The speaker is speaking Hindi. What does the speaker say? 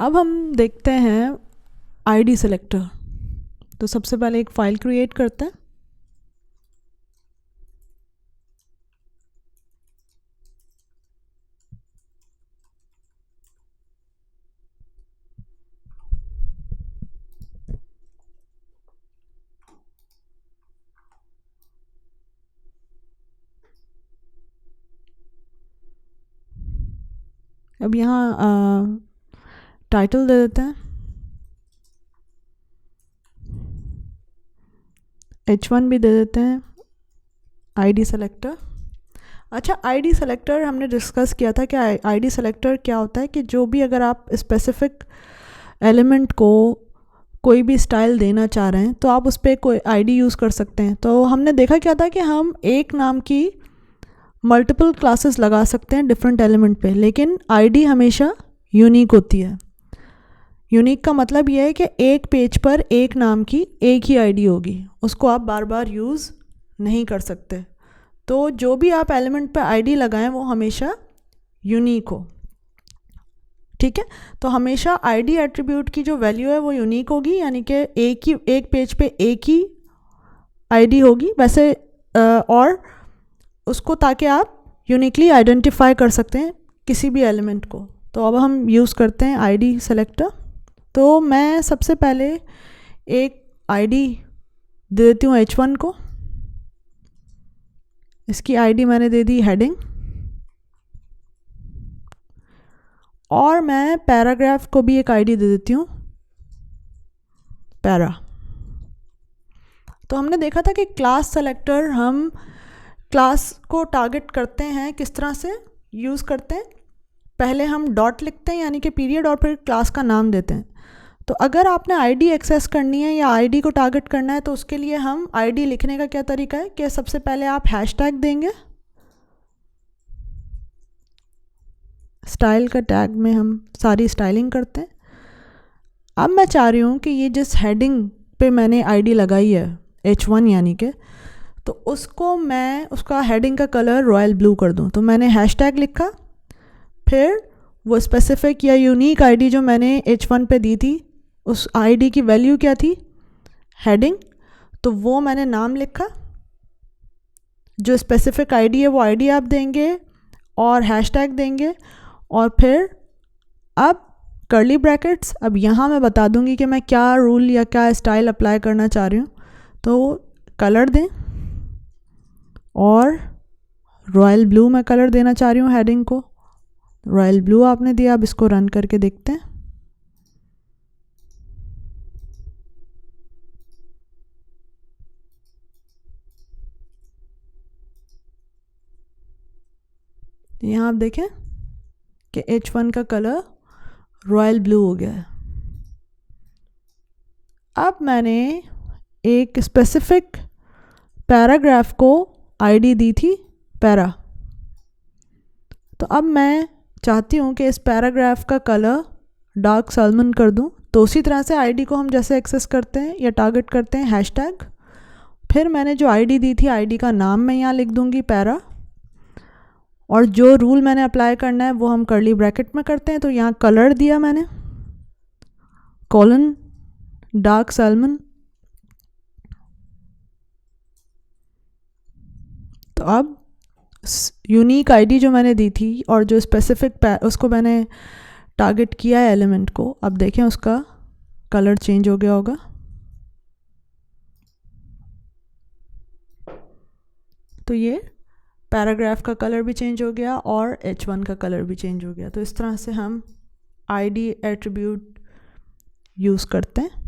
अब हम देखते हैं आईडी सेलेक्टर। तो सबसे पहले एक फ़ाइल क्रिएट करते हैं। अब यहाँ टाइटल दे देते हैं H1 भी दे देते हैं आईडी सेलेक्टर। अच्छा, आईडी सेलेक्टर हमने डिस्कस किया था कि आईडी सेलेक्टर क्या होता है कि जो भी अगर आप स्पेसिफिक एलिमेंट को कोई भी स्टाइल देना चाह रहे हैं तो आप उस पर कोई आईडी यूज़ कर सकते हैं। तो हमने देखा क्या था कि हम एक नाम की मल्टीपल क्लासेस लगा सकते हैं डिफरेंट एलिमेंट पे, लेकिन आईडी हमेशा यूनिक होती है। यूनिक का मतलब यह है कि एक पेज पर एक नाम की एक ही आईडी होगी, उसको आप बार बार यूज़ नहीं कर सकते। तो जो भी आप एलिमेंट पे आईडी लगाएं वो हमेशा यूनिक हो, ठीक है। तो हमेशा आईडी एट्रीब्यूट की जो वैल्यू है वो यूनिक होगी, यानी कि एक पेज पे एक ही आईडी होगी वैसे, और उसको ताकि आप यूनिकली आइडेंटिफाई कर सकते हैं किसी भी एलिमेंट को। तो अब हम यूज़ करते हैं आईडी सेलेक्टर। तो मैं सबसे पहले एक आईडी दे देती हूँ H1 को। इसकी आईडी मैंने दे दी हेडिंग, और मैं पैराग्राफ को भी एक आईडी दे देती हूँ पैरा। तो हमने देखा था कि क्लास सेलेक्टर हम क्लास को टारगेट करते हैं, किस तरह से यूज़ करते हैं। पहले हम डॉट लिखते हैं यानी कि पीरियड, और फिर क्लास का नाम देते हैं। तो अगर आपने आईडी एक्सेस करनी है या आईडी को टारगेट करना है तो उसके लिए हम आईडी लिखने का क्या तरीका है कि सबसे पहले आप हैशटैग देंगे। स्टाइल का टैग में हम सारी स्टाइलिंग करते हैं। अब मैं चाह रही हूँ कि ये जिस हेडिंग पे मैंने आईडी लगाई है H1 यानी कि, तो उसको मैं उसका हेडिंग का कलर रॉयल ब्लू कर दूँ। तो मैंने हैशटैग लिखा, फिर वो स्पेसिफिक या यूनिक आईडी जो मैंने H1 पे दी थी उस आईडी की वैल्यू क्या थी, हेडिंग, तो वो मैंने नाम लिखा। जो स्पेसिफिक आईडी है वो आईडी आप देंगे और हैशटैग देंगे, और फिर अब कर्ली ब्रैकेट्स। अब यहाँ मैं बता दूँगी कि मैं क्या रूल या क्या स्टाइल अप्लाई करना चाह रही हूँ। तो कलर दें, और रॉयल ब्लू मैं कलर देना चाह रही हूँ हेडिंग को। रॉयल ब्लू आपने दिया। अब इसको रन करके देखते हैं। यहाँ आप देखें कि H1 का कलर रॉयल ब्लू हो गया है। अब मैंने एक स्पेसिफिक पैराग्राफ को आईडी दी थी पैरा। तो अब मैं चाहती हूँ कि इस पैराग्राफ का कलर डार्क सैल्मन कर दूँ। तो उसी तरह से आईडी को हम जैसे एक्सेस करते हैं या टारगेट करते हैं हैशटैग, फिर मैंने जो आईडी दी थी आईडी का नाम मैं यहाँ लिख दूँगी पैरा, और जो रूल मैंने अप्लाई करना है वो हम कर्ली ब्रैकेट में करते हैं। तो यहाँ कलर दिया मैंने कॉलन डार्क सैल्मन। तो अब यूनिक आईडी जो मैंने दी थी और जो स्पेसिफिक उसको मैंने टारगेट किया है एलिमेंट को, अब देखें उसका कलर चेंज हो गया होगा। तो ये पैराग्राफ का कलर भी चेंज हो गया और H1 का कलर भी चेंज हो गया। तो इस तरह से हम आईडी एट्रीब्यूट यूज़ करते हैं।